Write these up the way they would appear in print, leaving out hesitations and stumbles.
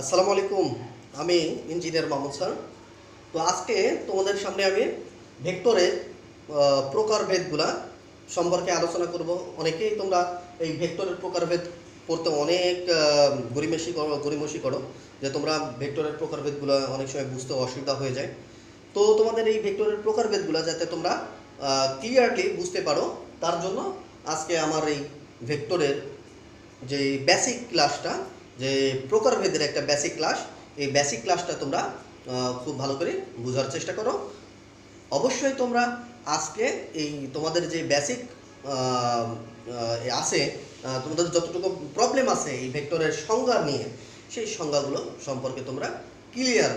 আসসালামু আলাইকুম। আমি ইঞ্জিনিয়ার মাহমুদ স্যার। তো আজকে তোমাদের সামনে আমি ভেক্টরের প্রকারভেদগুলা সম্পর্কে আলোচনা করব। অনেকেই তোমরা এই ভেক্টরের প্রকারভেদ পড়তে অনেক গড়িমসি করো যে তোমরা ভেক্টরের প্রকারভেদগুলো অনেক সময় বুঝতে অসুবিধা হয়ে যায়। তো তোমাদের এই ভেক্টরের প্রকারভেদগুলো যাতে তোমরা ক্লিয়ারলি বুঝতে পারো, তার জন্য আজকে আমার এই ভেক্টরের যে বেসিক ক্লাসটা, যে প্রকারভেদের একটা বেসিক ক্লাস, এই বেসিক ক্লাসটা তোমরা খুব ভালো করে বোঝার চেষ্টা করো। অবশ্যই তোমরা আজকে এই তোমাদের যে বেসিক আছে, তোমাদের যতটুকু প্রবলেম আছে এই ভেক্টরের সংজ্ঞা নিয়ে, সেই সংজ্ঞাগুলো সম্পর্কে তোমরা ক্লিয়ার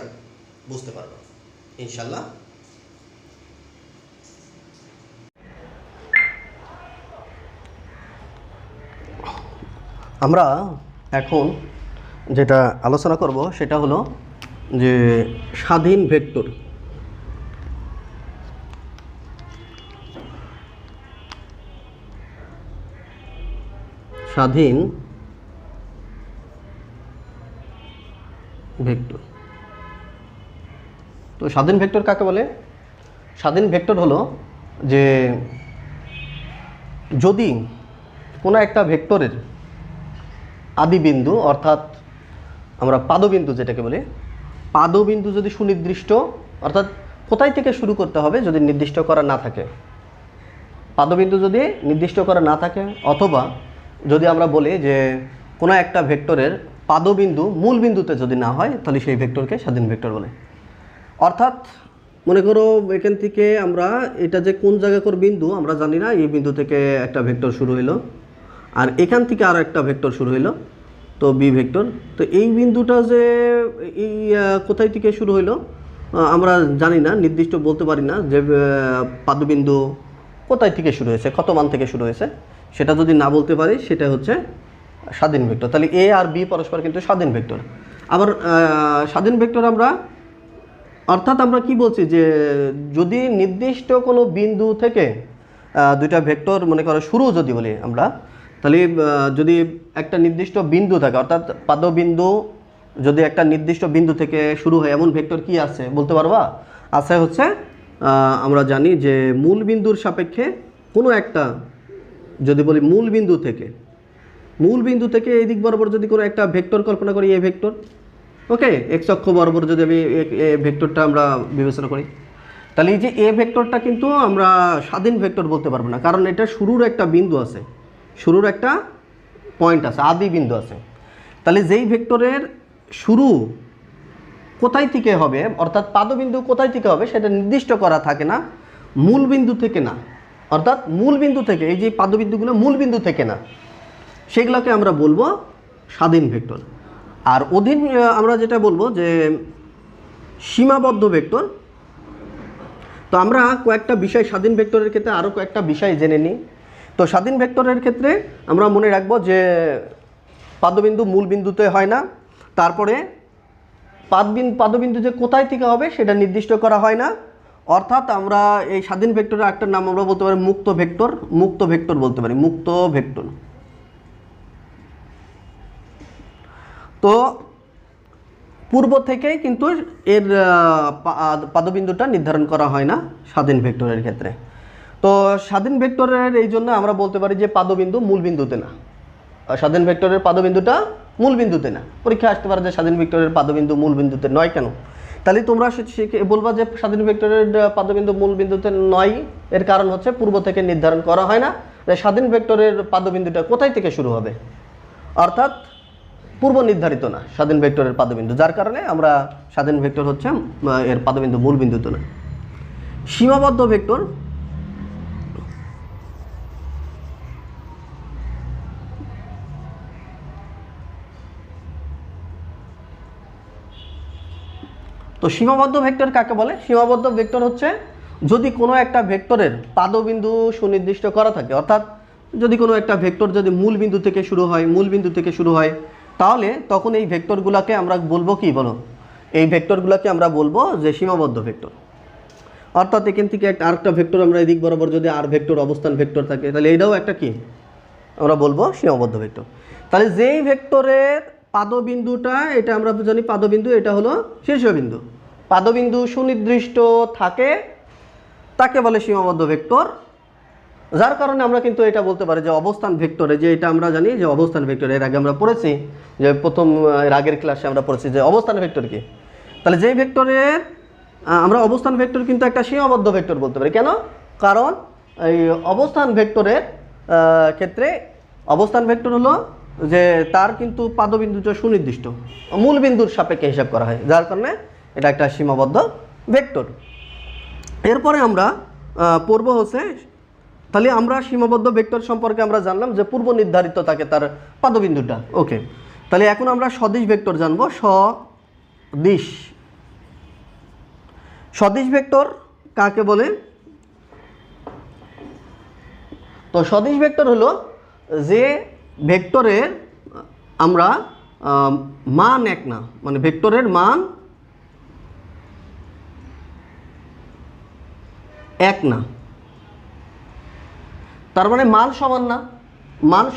বুঝতে পারবে ইনশাল্লাহ। আমরা এখন যেটা আলোচনা করব সেটা হলো যে স্বাধীন ভেক্টর। স্বাধীন ভেক্টর। তো স্বাধীন ভেক্টর কাকে বলে? স্বাধীন ভেক্টর হলো যে যদি কোনো একটা ভেক্টরের আদিবিন্দু, অর্থাৎ আমরা পাদবিন্দু যেটাকে বলি, পাদবিন্দু যদি সুনির্দিষ্ট, অর্থাৎ কোথায় থেকে শুরু করতে হবে যদি নির্দিষ্ট করা না থাকে, পাদবিন্দু যদি নির্দিষ্ট করা না থাকে, অথবা যদি আমরা বলি যে কোনো একটা ভেক্টরের পাদবিন্দু মূল বিন্দুতে যদি না হয়, তাহলে সেই ভেক্টরকে স্বাধীন ভেক্টর বলে। অর্থাৎ মনে করো এখান থেকে আমরা এটা যে কোন জায়গাকার বিন্দু আমরা জানি না, এই বিন্দু থেকে একটা ভেক্টর শুরু হলো, আর এখান থেকে আরও একটা ভেক্টর শুরু হলো, তো বি ভেক্টর। তো এই বিন্দুটা যে এই কোথায় থেকে শুরু হলো আমরা জানি না, নির্দিষ্ট বলতে পারি না যে পাদবিন্দু কোথায় থেকে শুরু হয়েছে, কত মান থেকে শুরু হয়েছে, সেটা যদি না বলতে পারি সেটা হচ্ছে স্বাধীন ভেক্টর। তাহলে এ আর বি পরস্পর কিন্তু স্বাধীন ভেক্টর। আবার স্বাধীন ভেক্টর আমরা, অর্থাৎ আমরা কি বলছি যে যদি নির্দিষ্ট কোনো বিন্দু থেকে দুইটা ভেক্টর মনে করো শুরু যদি বলি আমরা, তাহলে যদি একটা নির্দিষ্ট বিন্দু থাকে, অর্থাৎ পাদবিন্দু যদি একটা নির্দিষ্ট বিন্দু থেকে শুরু হয়, এমন ভেক্টর কি আছে বলতে পারবা? আছে হচ্ছে আমরা জানি যে মূল বিন্দুর সাপেক্ষে কোনো একটা, যদি বলি মূল বিন্দু থেকে এই দিক বরাবর যদি কোনো একটা ভেক্টর কল্পনা করি, এ ভেক্টর, ওকে, এক্স অক্ষ বরাবর যদি আমি এ ভেক্টরটা আমরা বিবেচনা করি, তাহলে এই যে এ ভেক্টরটা কিন্তু আমরা স্বাধীন ভেক্টর বলতে পারবো না, কারণ এটা শুরুর একটা বিন্দু আছে, শুরুর একটা পয়েন্ট আছে, আদি বিন্দু আছে। তাহলে যেই ভেক্টরের শুরু কোথায় থেকে হবে, অর্থাৎ পাদবিন্দু কোথায় থেকে হবে সেটা নির্দিষ্ট করা থাকে না, মূল বিন্দু থেকে না, অর্থাৎ মূল বিন্দু থেকে, এই যে পাদবিন্দুগুলো মূল বিন্দু থেকে না, সেগুলোকে আমরা বলবো স্বাধীন ভেক্টর। আর অধীন আমরা যেটা বলবো যে সীমাবদ্ধ ভেক্টর। তো আমরা কয়েকটা বিষয় স্বাধীন ভেক্টরের ক্ষেত্রে আরও কয়েকটা বিষয় জেনে নিই। তো স্বাধীন ভেক্টরের ক্ষেত্রে আমরা মনে রাখবো যে পাদবিন্দু মূল বিন্দুতে হয় না, তারপরে পাদবিন্দু যে কোথায় থেকে হবে সেটা নির্দিষ্ট করা হয় না, অর্থাৎ আমরা এই স্বাধীন ভেক্টরের একটা নাম আমরা বলতে পারি মুক্ত ভেক্টর বলতে পারি, মুক্ত ভেক্টর। তো পূর্ব থেকেই কিন্তু এর পাদবিন্দুটা নির্ধারণ করা হয় না স্বাধীন ভেক্টরের ক্ষেত্রে। তো স্বাধীন ভেক্টরের এই জন্য আমরা বলতে পারি যে পাদবিন্দু মূল বিন্দুতে না, স্বাধীন ভেক্টরের পাদবিন্দুটা মূল বিন্দুতে না। পরীক্ষা আসতে পারে যে স্বাধীন ভেক্টরের পাদবিন্দু মূল বিন্দুতে নয় কেন, তাহলে তোমরা বলবা যে স্বাধীন ভেক্টরের পাদবিন্দু মূল বিন্দুতে নয়, এর কারণ হচ্ছে পূর্ব থেকে নির্ধারণ করা হয় না যে স্বাধীন ভেক্টরের পাদবিন্দুটা কোথায় থেকে শুরু হবে, অর্থাৎ পূর্ব নির্ধারিত না স্বাধীন ভেক্টরের পাদবিন্দু, যার কারণে আমরা স্বাধীন ভেক্টর হচ্ছে এর পাদবিন্দু মূল বিন্দুতে না। সীমাবদ্ধ ভেক্টর। তো সীমাবদ্ধ ভেক্টর কাকে বলে? সীমাবদ্ধ ভেক্টর হচ্ছে যদি কোনো একটা ভেক্টরের পাদবিন্দু সুনির্দিষ্ট করা থাকে, অর্থাৎ যদি কোনো একটা ভেক্টর যদি মূল বিন্দু থেকে শুরু হয়, তাহলে তখন এই ভেক্টরগুলোকে আমরা বলবো কি, বলো, এই ভেক্টরগুলোকে আমরা বলবো যে সীমাবদ্ধ ভেক্টর। অর্থাৎ এখান থেকে আরেকটা ভেক্টর আমরা এদিক বরাবর যদি আর ভেক্টর অবস্থান ভেক্টর থাকে, তাহলে এইটাও একটা কি আমরা বলবো সীমাবদ্ধ ভেক্টর। তাহলে যেই ভেক্টরের পাদবিন্দুটা, এটা আমরা জানি পাদবিন্দু, এটা হলো শীর্ষবিন্দু। পাদবিন্দু সুনির্দিষ্ট থাকে তাকে বলে সীমাবদ্ধ ভেক্টর, যার কারণে আমরা কিন্তু এটা বলতে পারি যে অবস্থান ভেক্টরে, যে এটা আমরা জানি যে অবস্থান ভেক্টর, এর আগে আমরা পড়েছি যে এর আগের ক্লাসে আমরা পড়েছি যে অবস্থান ভেক্টর কি। তাহলে যেই ভেক্টরের আমরা অবস্থান ভেক্টর কিন্তু একটা সীমাবদ্ধ ভেক্টর বলতে পারি। কেন? কারণ এই অবস্থান ভেক্টরের ক্ষেত্রে অবস্থান ভেক্টর হলো যে তার কিন্তু পাদবিন্দুটা সুনির্দিষ্ট, মূল বিন্দুর সাপেক্ষে হিসাব করা হয়, যার কারণে এটা একটা সীমাবদ্ধ ভেক্টর। এরপরে আমরা পড়ব হচ্ছে, তাহলে আমরা সীমাবদ্ধ ভেক্টর সম্পর্কে আমরা জানলাম যে পূর্ব নির্ধারিত থাকে তার পাদবিন্দুটা। ওকে, তাহলে এখন আমরা সদিশ ভেক্টর জানবো। সদিশ ভেক্টর কাকে বলে? তো সদিশ ভেক্টর হলো যে ভেক্টরের আমরা মান এক না, মানে ভেক্টরের মান এক না, তার মানে মান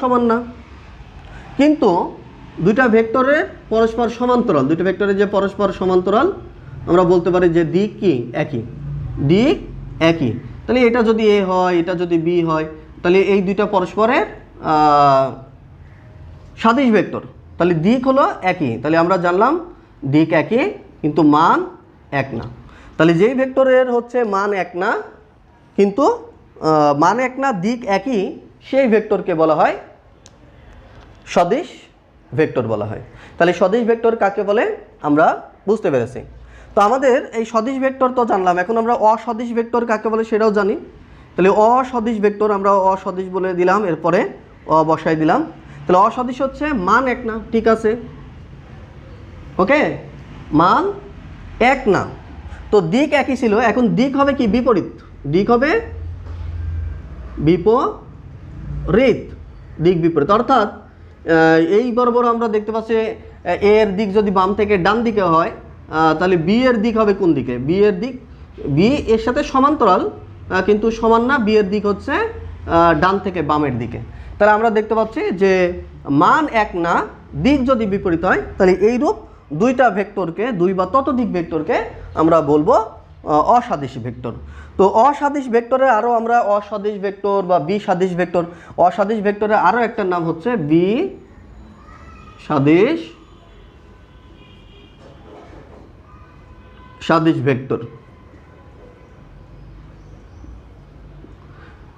সমান না, কিন্তু দুইটা ভেক্টরের পরস্পর সমান্তরাল, দুইটা ভেক্টরের যে পরস্পর সমান্তরাল, আমরা বলতে পারি যে দিক কি একই। তাহলে এটা যদি এ হয়, এটা যদি বি হয়, তাহলে এই দুইটা পরস্পরের সদিশ ভেক্টর। তাহলে দিক হলো একই, তাহলে আমরা জানলাম দিক একই কিন্তু মান এক না। তাহলে যেই ভেক্টরের হচ্ছে মান এক না কিন্তু মান এক না, দিক একই, সেই ভেক্টরকে বলা হয় সদিশ ভেক্টর বলা হয়। তাহলে সদিশ ভেক্টর কাকে বলে আমরা বুঝতে পেরেছি। তো আমাদের এই সদিশ ভেক্টর তো জানলাম, এখন আমরা অসদিশ ভেক্টর কাকে বলে সেটাও জানি। তাহলে অসদিশ ভেক্টর আমরা অসদিশ বলে দিলাম, এরপরে বসাই দিলাম। তাহলে অসদিশ হচ্ছে মান এক না, ঠিক আছে, ওকে, মান এক না, তো দিক একই ছিল, এখন দিক হবে কি বিপরীত, দিক হবে দিক বিপরীত, অর্থাৎ এই বরাবর আমরা দেখতে পাচ্ছি এর দিক যদি বাম থেকে ডান দিকে হয়, তাহলে বি এর দিক হবে কোন দিকে? বি এর সাথে সমান্তরাল কিন্তু সমান না, বি এর দিক হচ্ছে ডান থেকে বামের দিকে। তাহলে আমরা দেখতে পাচ্ছি যে মান এক না, দিক যদি বিপরীত হয়, তাহলে এইরূপ দুইটা ভেক্টরকে, দুই বা ততোধিক ভেক্টরকে আমরা বলবো অসাদৃশ ভেক্টর। তো অসাদৃশ ভেক্টরের আরও আমরা অসাদৃশ ভেক্টর বা বিসাদৃশ ভেক্টর, অসাদৃশ ভেক্টরের আরও একটা নাম হচ্ছে সাদৃশ ভেক্টর।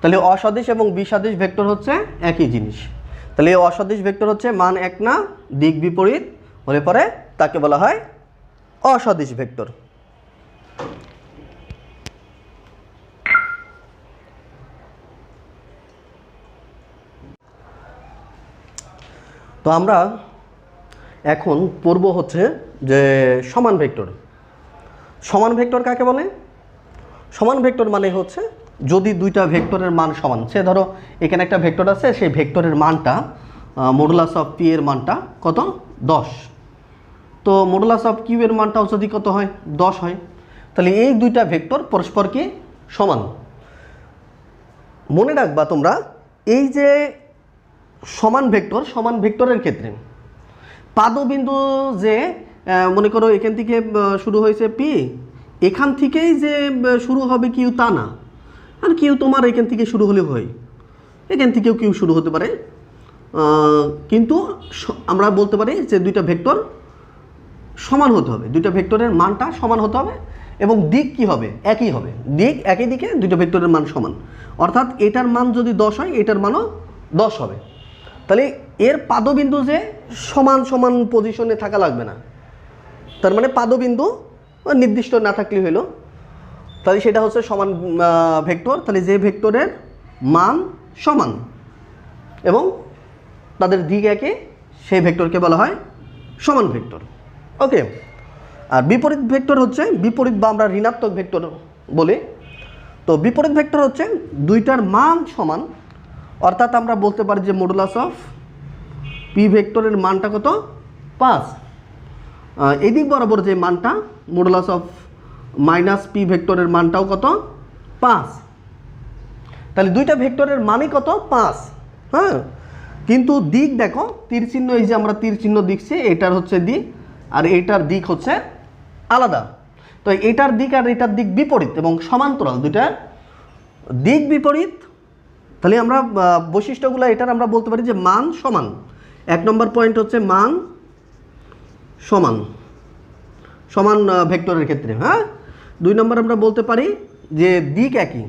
তাহলে অসাদৃশ এবং বিসাদৃশ ভেক্টর হচ্ছে একই জিনিস। তাহলে অসাদৃশ ভেক্টর হচ্ছে মান এক না, দিক বিপরীত হলে পরে তাকে বলা হয় অসাদৃশ ভেক্টর। তো আমরা এখন পড়ব হচ্ছে যে সমান ভেক্টর। সমান ভেক্টর কাকে বলে? সমান ভেক্টর মানে হচ্ছে যদি দুইটা ভেক্টরের মান সমান, সে ধরো এখানে একটা ভেক্টর আছে, সেই ভেক্টরের মানটা মডুলাস অফ পি এর মানটা কত? 10। তো মডুলাস অফ কিউ এর মানটাও যদি কত হয়? 10 হয়। তাহলে এই দুইটা ভেক্টর পরস্পরকে সমান। মনে রাখবা তোমরা, এই যে সমান ভেক্টরের ক্ষেত্রে পাদবিন্দু যে মনে করো এখান থেকে শুরু হয়েছে পি, এখান থেকেই যে শুরু হবে কিউ তা না, আর কিউ তোমার এখান থেকে শুরু হলে হয়, এখান থেকেও কিউ শুরু হতে পারে, কিন্তু আমরা বলতে পারি যে দুইটা ভেক্টর সমান হতে হবে, দুইটা ভেক্টরের মানটা সমান হতে হবে এবং দিক কি হবে? একই হবে, দিক একই দিকে, দুইটা ভেক্টরের মান সমান, অর্থাৎ এটার মান যদি 10 হয় এটার মানও 10 হবে। তাহলে এর পাদবিন্দু যে সমান সমান পজিশনে থাকা লাগবে না, তার মানে পাদবিন্দু নির্দিষ্ট না থাকলে হইলো, তাহলে সেটা হচ্ছে সমান ভেক্টর। তাহলে যে ভেক্টরের মান সমান এবং তাদের দিক একই, সেই ভেক্টরকে বলা হয় সমান ভেক্টর। ওকে, আর বিপরীত ভেক্টর হচ্ছে বিপরীত বা আমরা ঋণাত্মক ভেক্টর বলি। তো বিপরীত ভেক্টর হচ্ছে দুইটার মান সমান, অর্থাৎ আমরা বলতে পারি যে মডুলাস অফ পি ভেক্টরের মানটা কত? 5। এদিক বরাবর যে মানটা মডুলাস অফ মাইনাস পি ভেক্টরের মানটাও কত? 5। তাহলে দুইটা ভেক্টরের মানই কত? 5। হ্যাঁ, কিন্তু দিক দেখো, তীর চিহ্ন, এই যে আমরা তীর চিহ্ন দিচ্ছি, এটার হচ্ছে দিক আর এটার দিক হচ্ছে আলাদা। তো এটার দিক আর এটার দিক বিপরীত এবং সমান্তরাল, দুইটা দিক বিপরীত। তাহলে আমরা বৈশিষ্ট্যগুলো এটার আমরা বলতে পারি যে মান সমান। 1 নম্বর পয়েন্ট হচ্ছে মান সমান, সমান ভেক্টরের ক্ষেত্রে। হ্যাঁ, 2 নম্বর আমরা বলতে পারি যে দিক একই,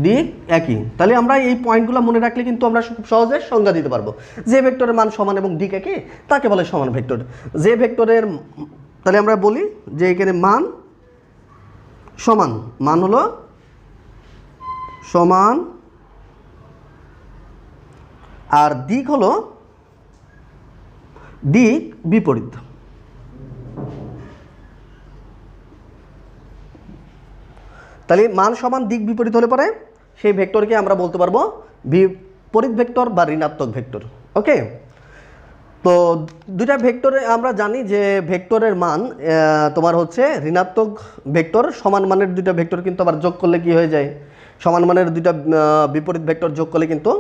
দিক একই। তাহলে আমরা এই পয়েন্টগুলো মনে রাখলে কিন্তু আমরা খুব সহজে সংজ্ঞা দিতে পারবো। যে ভেক্টরের মান সমান এবং দিক একই তাকে বলে সমান ভেক্টর। যে ভেক্টরের, তাহলে আমরা বলি যে এখানে মান সমান, মান হলো সমান আর দিক হলো দিক বিপরীত। তাহলে মান সমান দিক বিপরীত হলে পরে সেই ভেক্টরকে আমরা বলতে পারবো বিপরীত ভেক্টর বা ঋণাত্মক ভেক্টর। ওকে, তো দুইটা ভেক্টরে আমরা জানি যে ভেক্টরের মান তোমার হচ্ছে ঋণাত্মক ভেক্টর, সমান মানের দুইটা ভেক্টর কিন্তু আবার যোগ করলে কি হয়ে যায়, সমান মানের দুইটা বিপরীত ভেক্টর যোগ করলে কিন্তু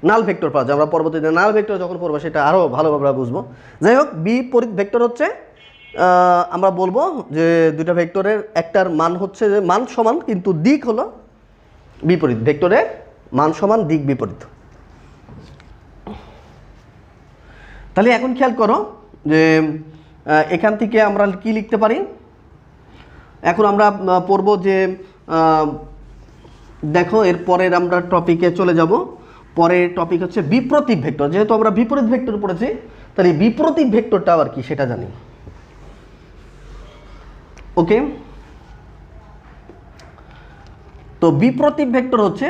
নাল ভেক্টর পাওয়া যায়। আমরা পরবর্তীতে নাল ভেক্টর যখন পড়বো সেটা আরও ভালোভাবে বুঝবো। যাই হোক, বিপরীত ভেক্টর হচ্ছে আমরা বলবো যে দুইটা ভেক্টরের একটার মান হচ্ছে যে মান সমান কিন্তু দিক হলো বিপরীত, ভেক্টরের মান সমান দিক বিপরীত। তাহলে এখন খেয়াল করো যে এখান থেকে আমরা কি লিখতে পারি। এখন আমরা পড়বো যে দেখো এর পরের আমরা টপিকে চলে যাব। পরের টপিক হচ্ছে বিপ্রতীপ ভেক্টর। যেহেতু আমরা বিপরীত ভেক্টর পড়েছি, তাহলে বিপ্রতীপ ভেক্টরটা আবার কি সেটা জানি। ওকে, তো বিপ্রতীপ ভেক্টর হচ্ছে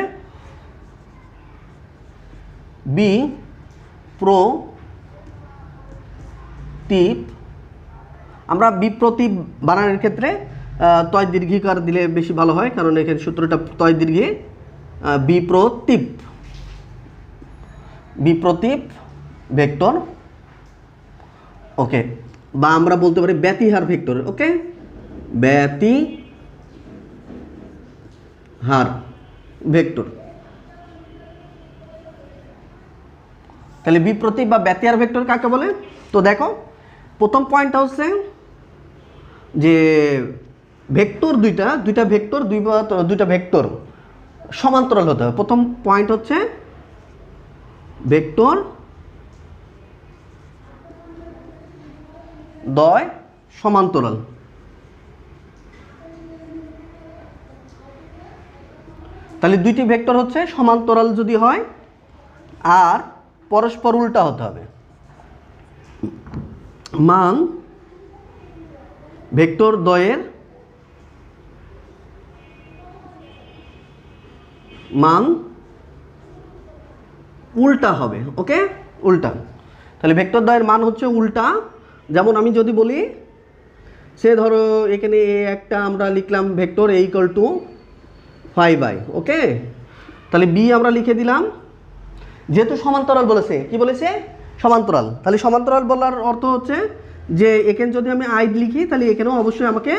বিপ্রতীপ। আমরা বিপ্রতীপ বানানোর ক্ষেত্রে তয় দীর্ঘিকার দিলে বেশি ভালো হয়, কারণ এখানে সূত্রটা তয় দীর্ঘে বিপ্রতীপ, বিপ্রতীপ ভেক্টর। ওকে, বা আমরা বলতে পারি ব্যতিহার ভেক্টর। ওকে, ব্যতিহার ভেক্টর। তাহলে বিপ্রতীপ বা ব্যতিহার ভেক্টর কাকে বলে? তো দেখো, প্রথম পয়েন্টটা হচ্ছে যে ভেক্টর দুইটা ভেক্টর দুইটা ভেক্টর সমান্তরাল হতে হবে। প্রথম পয়েন্ট হচ্ছে ভেক্টর দ্বয় সমান্তরাল। তাহলে দুইটি ভেক্টর হচ্ছে সমান্তরাল যদি হয় আর পরস্পর উল্টা হতে হবে। মান ভেক্টর দ্বয়ের মান উল্টা হবে। ওকে, উল্টা। তাহলে ভেক্টর দ্বয়ের মান হচ্ছে উল্টা। যেমন আমি যদি বলি, সে ধরো এখানে একটা আমরা লিখলাম ভেক্টর a = 5i। ওকে, তাহলে b আমরা লিখে দিলাম। যেহেতু সমান্তরাল বলেছে, কি বলেছে? সমান্তরাল। তাহলে সমান্তরাল বলার অর্থ হচ্ছে যে এখানে যদি আমি i লিখি, তাহলে এখানেও অবশ্যই আমাকে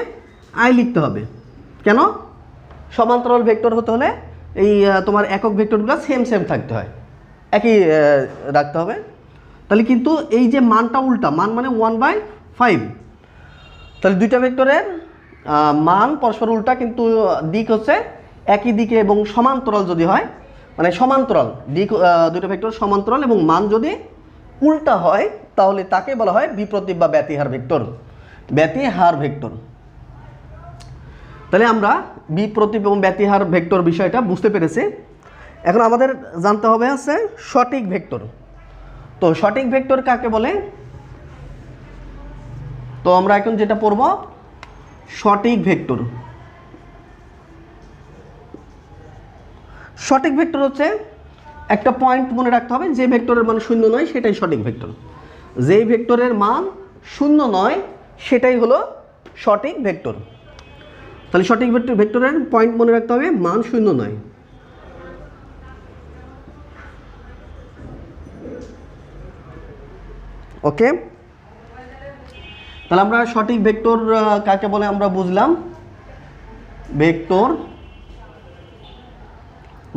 i লিখতে হবে। কেন? সমান্তরাল ভেক্টর হতে হলে এই তোমার একক ভেক্টরগুলো সেম সেম থাকতে হয়, একই রাখতে হবে। তাহলে কিন্তু এই যে মানটা উল্টা, মান মানে 1/5। তাহলে দুইটা ভেক্টরের মান পরস্পর উল্টা, কিন্তু দিক হচ্ছে একই দিকে এবং সমান্তরাল যদি হয়, মানে সমান্তরাল দিক, দুইটা ভেক্টর সমান্তরাল এবং মান যদি উল্টা হয়, তাহলে তাকে বলা হয় বিপ্রতীপ বা ব্যতিহার ভেক্টর, ব্যতিহার ভেক্টর। তাহলে আমরা বিপ্রতীপ এবং ব্যতিহার ভেক্টর বিষয়টা বুঝতে পেরেছি। এখন আমাদের জানতে হবে আছে সঠিক ভেক্টর। তো সঠিক ভেক্টর কাকে বলে? তো আমরা এখন যেটা পড়ব সঠিক ভেক্টর। সঠিক ভেক্টর হচ্ছে একটা পয়েন্ট মনে রাখতে হবে, যে ভেক্টরের মান 0 নয় সেটাই সঠিক ভেক্টর। যেই ভেক্টরের মান 0 নয় সেটাই হলো সঠিক ভেক্টর। তাহলে সঠিক ভেক্টরের পয়েন্ট মনে রাখতে হবে, মান 0 নয়। ওকে, তাহলে আমরা সঠিক ভেক্টর কাকে বলে আমরা বুঝলাম। ভেক্টর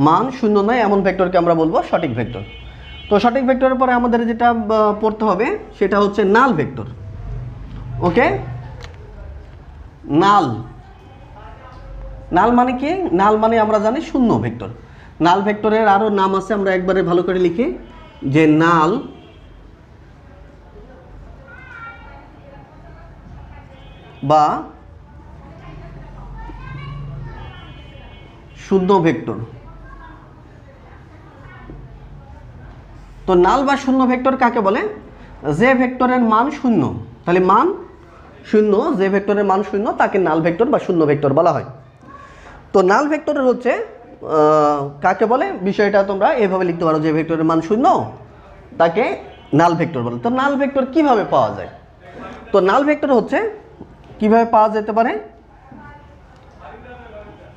মান 0 নয় এমন ভেক্টরকে আমরা বলবো সঠিক ভেক্টর। তো তো সঠিক ভেক্টরের পরে আমাদের যেটা পড়তে হবে সেটা হচ্ছে নাল ভেক্টর। ওকে, নাল, নাল মানে কি? নাল মানে আমরা জানি শূন্য ভেক্টর। নাল ভেক্টরের আরও নাম আছে, আমরা একবারে ভালো করে লিখি যে নাল বা শূন্য ভেক্টর। তো নাল বা শূন্য ভেক্টর কাকে বলে? যে ভেক্টরের মান শূন্য, তাহলে মান শূন্য, যে ভেক্টরের মান শূন্য তাকে নাল ভেক্টর বা শূন্য ভেক্টর বলা হয়। তো নাল ভেক্টরের হচ্ছে কাকে বলে, বিষয়টা তোমরা এভাবে লিখতে পারো, যে ভেক্টরের মান শূন্য তাকে নাল ভেক্টর বলে। তো নাল ভেক্টর কিভাবে পাওয়া যায়? তো নাল ভেক্টর হচ্ছে কিভাবে পাওয়া যেতে পারে?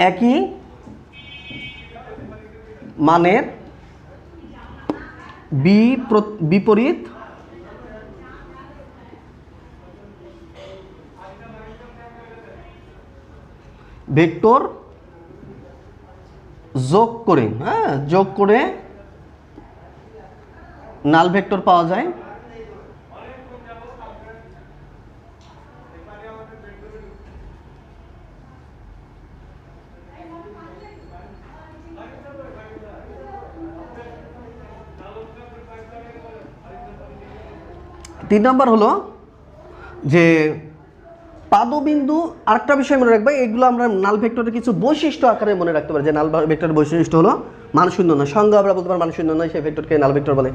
একই মানের বিপরীত ভেক্টর যোগ করে, যোগ করে নাল ভেক্টর পাওয়া যায়। তিন নম্বর হলো যে পাদবিন্দু। আরেকটা বিষয় মনে রাখবে, এগুলো আমরা নাল ভেক্টরের কিছু বৈশিষ্ট্য আকারে মনে রাখতে পারি, যে নাল ভেক্টরের বৈশিষ্ট্য হলো মান শূন্য নয়, সংজ্ঞা আমরা বলতে পারি মান শূন্য নয়, সেই ভেক্টরকে নাল ভেক্টর বলে।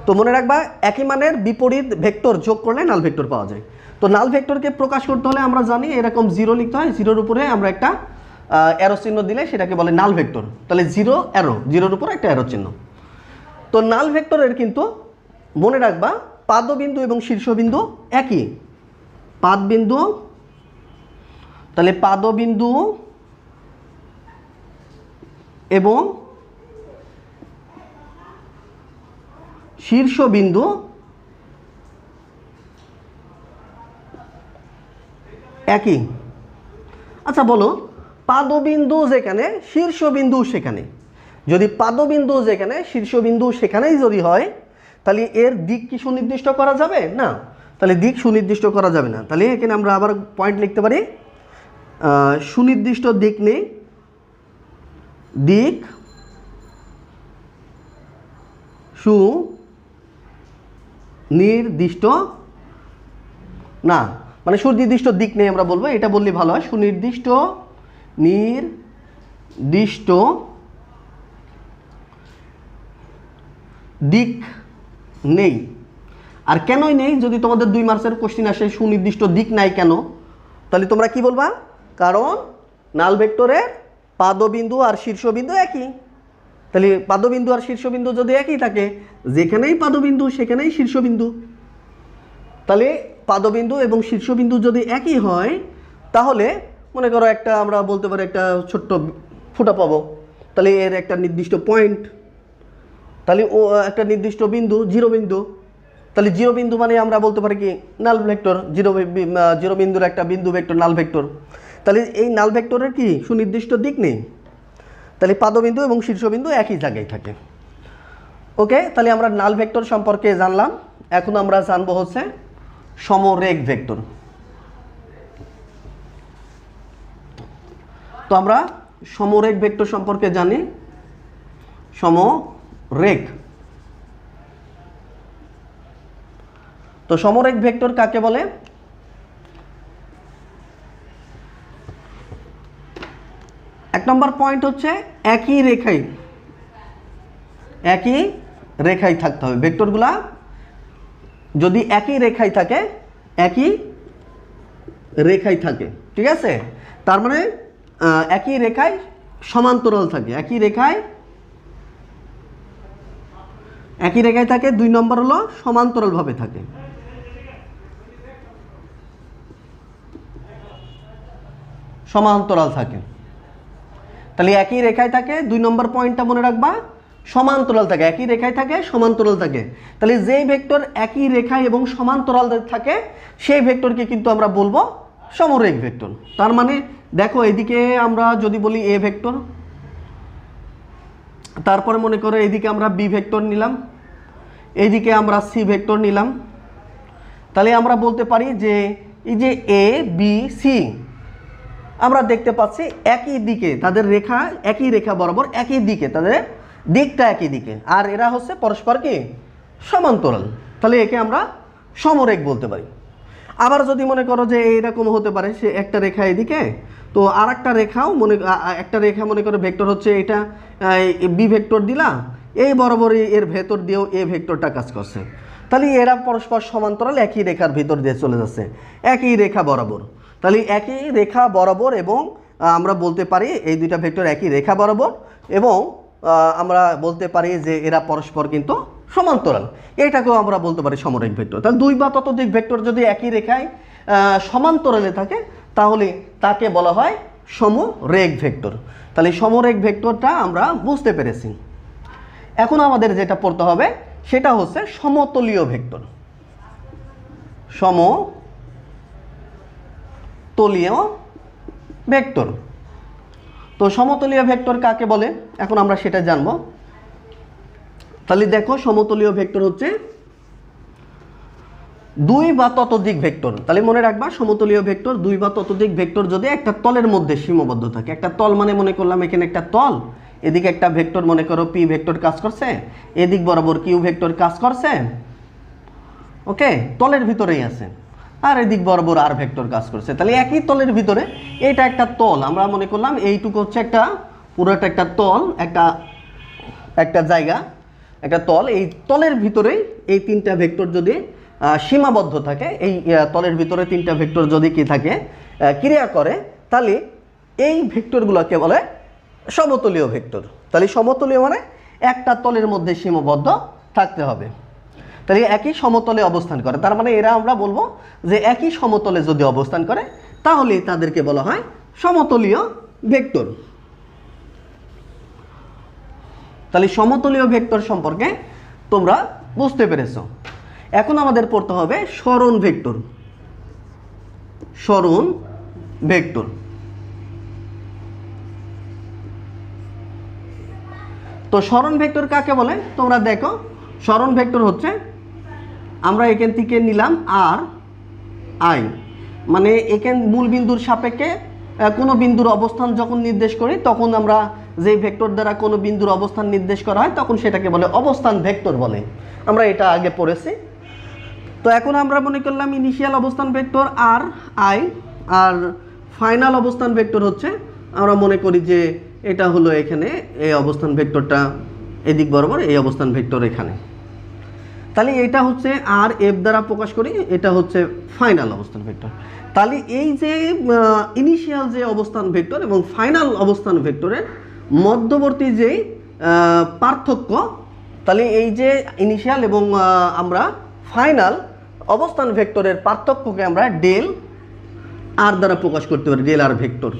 তো মনে রাখবা একই মানের বিপরীত ভেক্টর যোগ করলে নাল ভেক্টর পাওয়া যায়। তো নাল ভেক্টরকে প্রকাশ করতে হলে আমরা জানি এরকম জিরো লিখতে হয়, জিরোর উপরে আমরা একটা অ্যারো চিহ্ন দিলে সেটাকে বলে নাল ভেক্টর। তাহলে জিরো অ্যারো, জিরোর উপরে একটা অ্যারো চিহ্ন। তো নাল ভেক্টরের কিন্তু মনে রাখবা পাদবিন্দু এবং শীর্ষবিন্দু একই। পাদবিন্দু, তাহলে পাদবিন্দু এবং শীর্ষবিন্দু একই। আচ্ছা বলো, পাদবিন্দু যেখানে শীর্ষবিন্দু সেখানে, যদি পাদবিন্দু যেখানে শীর্ষবিন্দু সেখানেই যদি হয়, তাহলে এর দিক কি সুনির্দিষ্ট করা যাবে? না, তাহলে দিক সুনির্দিষ্ট করা যাবে না। তাহলে এখানে আমরা আবার পয়েন্ট লিখতে পারি, সুনির্দিষ্ট দিক নেই, দিক সুনির্দিষ্ট না, মানে সুনির্দিষ্ট দিক নেই আমরা বলবো, এটা বললে ভালো হয়। সুনির্দিষ্ট নির্দিষ্ট দিক নেই। আর কেনই নেই? যদি তোমাদের 2 মার্কসের কোশ্চেন আসে সুনির্দিষ্ট দিক নাই কেন, তাহলে তোমরা কি বলবা? কারণ নাল ভেক্টরের পাদবিন্দু আর শীর্ষবিন্দু একই। তাহলে পাদবিন্দু আর শীর্ষবিন্দু যদি একই থাকে, যেখানেই পাদবিন্দু সেখানেই শীর্ষবিন্দু। তাহলে পাদবিন্দু এবং শীর্ষবিন্দু যদি একই হয়, তাহলে মনে করো একটা আমরা বলতে পারি একটা ছোট্ট ফুটা পাবো, তাহলে এর একটা নির্দিষ্ট পয়েন্ট, তাহলে ও একটা নির্দিষ্ট বিন্দু, জিরো বিন্দু। তাহলে জিরো বিন্দু মানে আমরা বলতে পারি কি নাল ভেক্টর। জিরো বিন্দুর একটা বিন্দু ভেক্টর নাল ভেক্টর। তাহলে এই নাল ভেক্টরের কি সুনির্দিষ্ট দিক নেই, তাহলে পাদবিন্দু এবং শীর্ষবিন্দু একই জায়গায় থাকে। ওকে, তাহলে আমরা নাল ভেক্টর সম্পর্কে জানলাম। এখন আমরা জানবো হচ্ছে সমরেখ ভেক্টর। তো আমরা সমরেখ ভেক্টর সম্পর্কে জানি। সমরেখ, তো সমরেখ ভেক্টর কাকে বলে? এক নম্বর পয়েন্ট হচ্ছে একই রেখায় থাকতে হবে। ভেক্টরগুলা যদি একই রেখায় থাকে, একই রেখায় থাকে, ঠিক আছে, তার মানে একই রেখায় সমান্তরাল থাকে, একই রেখায় থাকে। 2 নম্বর হলো সমান্তরালভাবে থাকে। সমান্তরাল থাকে, তাহলে একই রেখায় থাকে। 2 নম্বর পয়েন্টটা মনে রাখবা, সমান্তরাল থাকে, একই রেখায় থাকে, সমান্তরাল থাকে। তাহলে যেই ভেক্টর একই রেখায় এবং সমান্তরাল থাকে সেই ভেক্টরকে কিন্তু আমরা বলবো সমরেখ ভেক্টর। তার মানে দেখো এদিকে আমরা যদি বলি এ ভেক্টর, তারপরে মনে করো এদিকে আমরা বি ভেক্টর নিলাম, এইদিকে আমরা সি ভেক্টর নিলাম, তাহলে আমরা বলতে পারি যে এই যে এ বি সি আমরা দেখতে পাচ্ছি একই দিকে, তাদের রেখা একই রেখা বরাবর একই দিকে, তাদের দিকটা একই দিকে, আর এরা হচ্ছে পরস্পর কি সমান্তরাল, তাহলে একে আমরা সমরেখ বলতে পারি। আবার যদি মনে করো যে এইরকম হতে পারে, সে একটা রেখা এদিকে, তো আর একটা রেখাও একটা রেখা মনে করো ভেক্টর হচ্ছে এটা বি ভেক্টর দিলা, এই বরাবরই এর ভেতর দিয়েও এ ভেক্টরটা কাজ করছে, তাহলে এরা পরস্পর সমান্তরাল একই রেখার ভিতর দিয়ে চলে যাচ্ছে একই রেখা বরাবর, তাহলে একই রেখা বরাবর, এবং আমরা বলতে পারি এই দুইটা ভেক্টর একই রেখা বরাবর, এবং আমরা বলতে পারি যে এরা পরস্পর কিন্তু সমান্তরাল, এটাকেও আমরা বলতে পারি সমরেখ ভেক্টর। তাহলে দুই বা ততোধিক ভেক্টর যদি একই রেখায় সমান্তরালে থাকে তাহলে তাকে বলা হয় সমরেখ ভেক্টর। তাহলে সমরেখ ভেক্টরটা আমরা বুঝতে পেরেছি। এখন আমাদের যেটা পড়তে হবে সেটা হচ্ছে সমতলীয় ভেক্টর। সমতলীয় ভেক্টর, তো সমতলীয় ভেক্টর কাকে বলে এখন আমরা সেটা জানবো। তাহলে দেখো সমতলীয় ভেক্টর হচ্ছে দুই বা ততোধিক ভেক্টর। তাহলে মনে রাখবা সমতলীয় ভেক্টর দুই বা ততোধিক ভেক্টর যদি একটা তলের মধ্যে সীমাবদ্ধ থাকে। একটা তল মানে মনে করলাম এখানে একটা তল, এদিকে একটা ভেক্টর মনে করো পি ভেক্টর কাজ করছে, এদিক বরাবর কিউ ভেক্টর কাজ করছে, ওকে, তলের ভিতরেই আছে, আর এদিক বরাবর আর ভেক্টর কাজ করছে, তাহলে একই তলের ভিতরে এটা একটা তল, আমরা মনে করলাম এইটুকু হচ্ছে একটা পুরোটা একটা তল, একটা জায়গা, একটা তল, এই তলের ভিতরে এই তিনটা ভেক্টর যদি সীমাবদ্ধ থাকে, এই তলের ভিতরে তিনটা ভেক্টর যদি কি থাকে ক্রিয়া করে, তাহলে এই ভেক্টরগুলোকে বলে সমতলীয় ভেক্টর। তাহলে সমতলীয় মানে একটা তলের মধ্যে সীমাবদ্ধ থাকতে হবে, তাহলে একই সমতলে অবস্থান করে, তার মানে এরা আমরা বলবো যে একই সমতলে যদি অবস্থান করে তাহলে তাদেরকে বলা হয় সমতলীয় ভেক্টর। তাহলে সমতলীয় ভেক্টর সম্পর্কে তোমরা বুঝতে পেরেছো। এখন আমাদের পড়তে হবে সরণ ভেক্টর। সরণ ভেক্টর, তো সরণ ভেক্টর কাকে বলে তোমরা দেখো। সরণ ভেক্টর হচ্ছে আমরা এখান থেকে নিলাম আর আই, মানে এখান মূল বিন্দুর সাপেক্ষে কোনো বিন্দুর অবস্থান যখন নির্দেশ করি তখন আমরা যে ভেক্টর দ্বারা কোনো বিন্দুর অবস্থান নির্দেশ করা হয় তখন সেটাকে বলে অবস্থান ভেক্টর বলে, আমরা এটা আগে পড়েছি। তো এখন আমরা মনে করলাম ইনিশিয়াল অবস্থান ভেক্টর আর আই, আর ফাইনাল অবস্থান ভেক্টর হচ্ছে আমরা মনে করি যে এটা হলো এখানে এই অবস্থান ভেক্টরটা এদিক বরাবর, এই অবস্থান ভেক্টর এখানে, তাহলে এটা হচ্ছে আর এফ দ্বারা প্রকাশ করি, এটা হচ্ছে ফাইনাল অবস্থান ভেক্টর। তাহলে এই যে ইনিশিয়াল যে অবস্থান ভেক্টর এবং ফাইনাল অবস্থান ভেক্টরের মধ্যবর্তী যে পার্থক্য, তাহলে এই যে ইনিশিয়াল এবং আমরা ফাইনাল অবস্থান ভেক্টরের পার্থক্যকে আমরা ডেল আর দ্বারা প্রকাশ করতে পারি, ডেল আর ভেক্টর।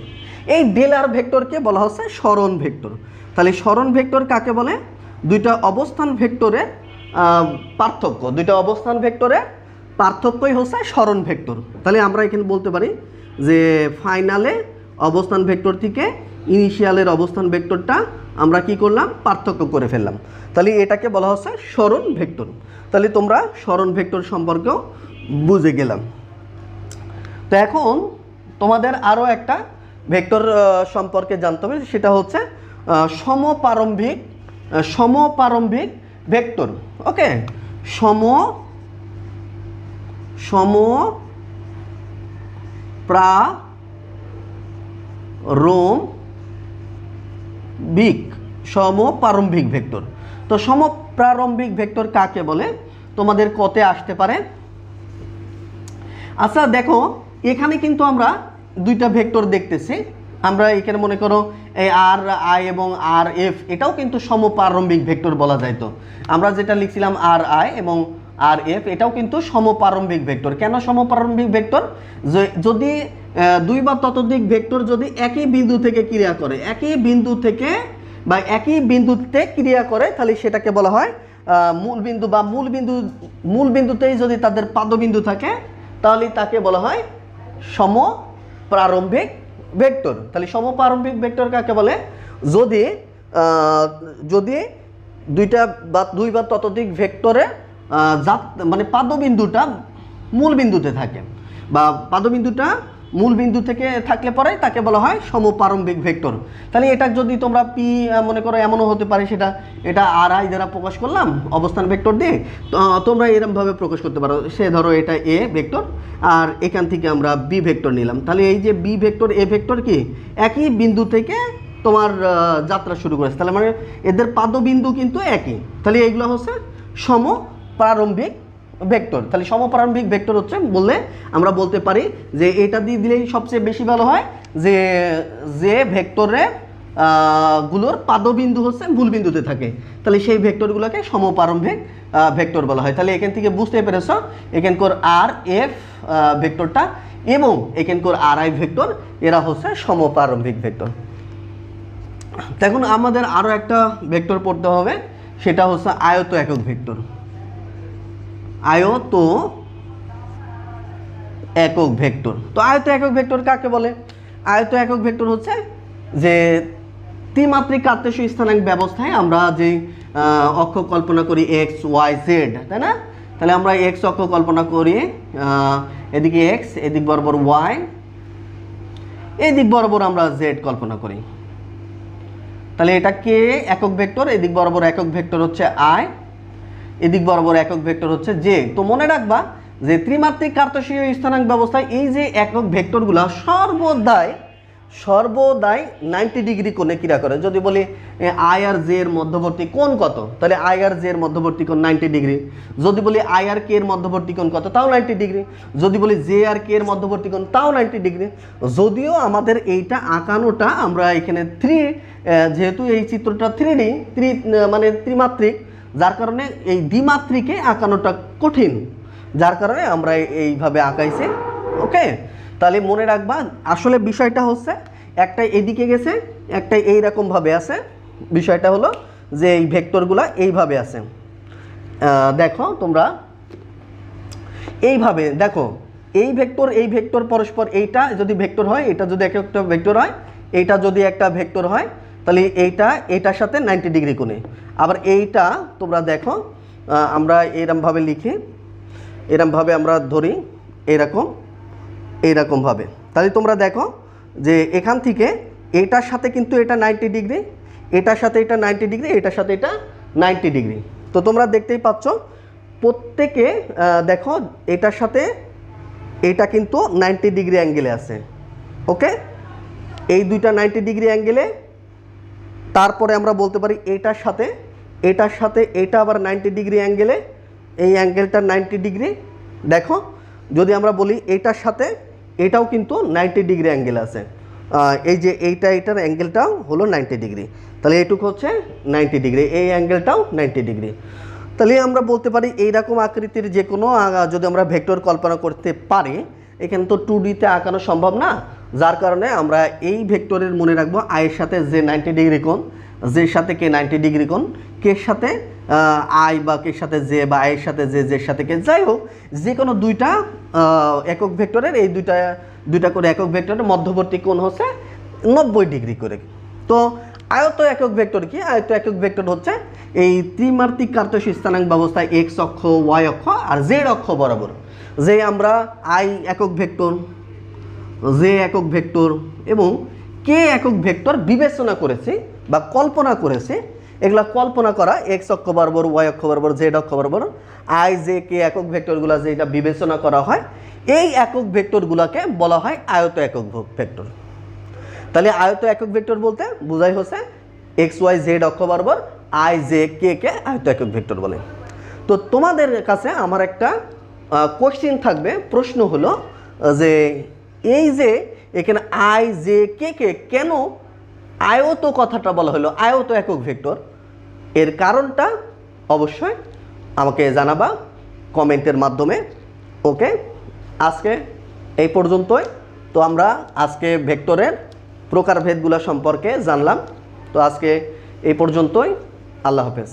এই ডেল আর ভেক্টরকে বলা হচ্ছে সরণ ভেক্টর। তাহলে সরণ ভেক্টর কাকে বলে? দুইটা অবস্থান ভেক্টরের পার্থক্য, দুইটা অবস্থান ভেক্টরের পার্থক্যই হচ্ছে সরণ ভেক্টর। তাহলে আমরা এখানে বলতে পারি যে ফাইনালে অবস্থান ভেক্টর থেকে ইনিশিয়ালের অবস্থান ভেক্টরটা আমরা কি করলাম, পার্থক্য করে ফেললাম, তাহলে এটাকে বলা হচ্ছে সরণ ভেক্টর। তাহলে তোমরা সরণ ভেক্টর সম্পর্কেও বুঝে গেলাম। তো এখন তোমাদের আরও একটা ভেক্টর সম্পর্কে জানতে হবে, সেটা হচ্ছে সমপারম্ভিক ভেক্টর। ওকে, সমপ্রারম্ভিক ভেক্টর। তো সমপ্রারম্ভিক ভেক্টর কাকে বলে তোমাদের কতে আসতে পারে। আচ্ছা দেখো, এখানে কিন্তু আমরা দুইটা ভেক্টর দেখতেছি। আমরা এখানে মনে করো এই আর আই এবং আর এফ, এটাও কিন্তু সমপ্রারম্ভিক ভেক্টর বলা যায়। তো আমরা যেটা লিখছিলাম আর আই এবং আর এফ, এটাও কিন্তু সমপ্রারম্ভিক ভেক্টর। কেন সমপ্রারম্ভিক ভেক্টর? যদি দুই বা ততোধিক ভেক্টর যদি একই বিন্দু থেকে ক্রিয়া করে, একই বিন্দু থেকে বা একই বিন্দুতে ক্রিয়া করে, তাহলে সেটাকে বলা হয় মূল বিন্দু, বা মূল বিন্দুতেই যদি তাদের পাদবিন্দু থাকে তাহলে তাকে বলা হয় সমপ্রারম্ভিক ভেক্টর। তাহলে সমপ্রারম্ভিক ভেক্টর কাকে বলে? যদি দুই বা ততোধিক ভেক্টরে মানে পাদবিন্দুটা মূল বিন্দুতে থাকে বা পাদবিন্দুটা মূল বিন্দু থেকে থাকলে পরে তাকে বলা হয় সমপ্রারম্ভিক ভেক্টর। তাহলে এটা যদি তোমরা পি মনে করো, এমনও হতে পারে এটা আর আই দ্বারা প্রকাশ করলাম অবস্থান ভেক্টর দিয়ে, তোমরা এরকমভাবে প্রকাশ করতে পারো। সে ধরো এটা এ ভেক্টর আর এখান থেকে আমরা বি ভেক্টর নিলাম, তাহলে এই যে বি ভেক্টর এ ভেক্টর কি একই বিন্দু থেকে তোমার যাত্রা শুরু করেছে, তাহলে মানে এদের পাদবিন্দু কিন্তু একই, তাহলে এইগুলো হচ্ছে সমপ্রারম্ভিক ভেক্টর। তাহলে সমপ্রারম্ভিক ভেক্টর হচ্ছে বললে আমরা বলতে পারি যে এটা দিয়ে দিলেই সবচেয়ে বেশি ভালো হয়, যে ভেক্টরে গুলোর পাদবিন্দু হচ্ছে মূল বিন্দুতে থাকে, তাহলে সেই ভেক্টরগুলোকে সমপ্রারম্ভিক ভেক্টর বলা হয়। তাহলে এখান থেকে বুঝতে পেরেছ এখানকার আর এফ ভেক্টরটা এবং এখানকার আর আই ভেক্টর এরা হচ্ছে সমপ্রারম্ভিক ভেক্টর। এখন আমাদের আরও একটা ভেক্টর পড়তে হবে, সেটা হচ্ছে আয়ত একক ভেক্টর। আয়ত একক ভেক্টর, তো আয়ত একক ভেক্টর কাকে বলে? আয়ত একক ভেক্টর হচ্ছে যে ত্রিমাত্রিক কার্তেশীয় স্থানাঙ্ক ব্যবস্থায় আমরা যে অক্ষ কল্পনা করি এক্স ওয়াই জেড, তাই না? তাহলে আমরা এক্স অক্ষ কল্পনা করি, এদিকে এক্স, এদিক বরাবর ওয়াই, এদিক বরাবর আমরা জেড কল্পনা করি। তাহলে এটা কে একক ভেক্টর, এদিক বরাবর একক ভেক্টর হচ্ছে আই, এদিক বরাবর একক ভেক্টর হচ্ছে জে। তো মনে রাখবা যে ত্রিমাত্রিক কার্তেশীয় স্থানাঙ্ক ব্যবস্থায় এই যে একক ভেক্টরগুলো সর্বদাই 90 ডিগ্রি কোণে ক্রিয়া করে। যদি বলি আই আর জে এর মধ্যবর্তী কোণ কত, তাহলে আই আর জে এর মধ্যবর্তী কোণ 90 ডিগ্রি। যদি বলি আই আর কে এর মধ্যবর্তী কোণ কত, তাও 90 ডিগ্রি। যদি বলি জে আর কে এর মধ্যবর্তী কোণ, তাও 90 ডিগ্রি। যদিও আমাদের এইটা আঁকানোটা আমরা এখানে যেহেতু এই চিত্রটা 3D মানে ত্রিমাত্রিক, যার কারণে এই দ্বিমাত্রিকে আঁকানোটা কঠিন, যার কারণে আমরা এইভাবে আঁকাইছি। ওকে, তাহলে মনে রাখবা আসলে বিষয়টা হচ্ছে একটা এদিকে গেছে, একটা এইরকমভাবে আছে। বিষয়টা হলো যে এই ভেক্টরগুলো এইভাবে আছে। দেখো তোমরা এইভাবে দেখো, এই ভেক্টর পরস্পর, এইটা যদি ভেক্টর হয়, এটা যদি একটা ভেক্টর হয়, এইটা যদি একটা ভেক্টর হয়, তাহলে এইটার সাথে 90 ডিগ্রি কোণে। আবার এইটা তোমরা দেখো, আমরা এরকমভাবে লিখি, এরকমভাবে আমরা ধরি, এইরকমভাবে। তাহলে তোমরা দেখো যে এখান থেকে এটার সাথে কিন্তু এটা 90 ডিগ্রি, এটার সাথে এটা 90 ডিগ্রি, এটার সাথে এটা 90 ডিগ্রি। তো তোমরা দেখতেই পাচ্ছ প্রত্যেকে দেখো এটার সাথে এটা কিন্তু 90 ডিগ্রি অ্যাঙ্গেলে আছে। ওকে, এই দুইটা 90 ডিগ্রি অ্যাঙ্গেলে। তারপরে আমরা বলতে পারি এটার সাথে এটা আবার 90 ডিগ্রি অ্যাঙ্গেলে, এই অ্যাঙ্গেলটা 90 ডিগ্রি। দেখো যদি আমরা বলি এটার সাথে এটাও কিন্তু 90 ডিগ্রি অ্যাঙ্গেল আছে, এই যে এটার অ্যাঙ্গেলটাও হলো 90 ডিগ্রি, তাহলে এইটুকু হচ্ছে 90 ডিগ্রি, এই অ্যাঙ্গেলটাও 90 ডিগ্রি। তাহলে আমরা বলতে পারি এইরকম আকৃতির যে কোনো যদি আমরা ভেক্টর কল্পনা করতে পারি, এখানে তো 2Dতে আঁকানো সম্ভব না, যার কারণে আমরা এই ভেক্টরের মনে রাখবো আয়ের সাথে যে 90 ডিগ্রি কোণ, জের সাথে কে 90 ডিগ্রি কোণ, কের সাথে আই বা কের সাথে জে বা আয়ের সাথে জের সাথে কে, যাই হোক যে কোনো দুইটা একক ভেক্টরের এই দুইটা করে একক ভেক্টরের মধ্যবর্তী কোণ হচ্ছে 90 ডিগ্রি করে। তো আয়ত একক ভেক্টর কি? আয়ত একক ভেক্টর হচ্ছে এই ত্রিমাত্রিক কার্তেশীয় স্থানাঙ্ক ব্যবস্থায় এক্স অক্ষ, ওয়াই অক্ষ আর জেড অক্ষ বরাবর যে আমরা আই একক ভেক্টর, জে একক ভেক্টর এবং কে একক ভেক্টর বিবেচনা করেছি বা কল্পনা করেছি। এগুলা কল্পনা করা এক্স অক্ষ বরাবর, ওয়াই অক্ষ বরাবর, জেড অক্ষ বরাবর আই জে কে একক ভেক্টরগুলো যেটা বিবেচনা করা হয়, এই একক ভেক্টরগুলোকে বলা হয় আয়ত একক ভেক্টর। তাহলে আয়ত একক ভেক্টর বলতে বোঝাই হচ্ছে এক্স ওয়াই জেড অক্ষ বরাবর আই জে কে আয়ত একক ভেক্টর বলে। তো তোমাদের কাছে আমার একটা কোশ্চেন থাকবে, প্রশ্ন হলো যে এই যে এখানে আই জে কে কেন আয়ত কথাটা বলা হলো, আয়ত একক ভেক্টর, এর কারণটা অবশ্যই আমাকে জানাবা কমেন্টের মাধ্যমে। ওকে, আজকে এই পর্যন্তই। তো আমরা আজকে ভেক্টরের প্রকারভেদগুলো সম্পর্কে জানলাম। তো আজকে এই পর্যন্তই, আল্লাহ হাফেজ।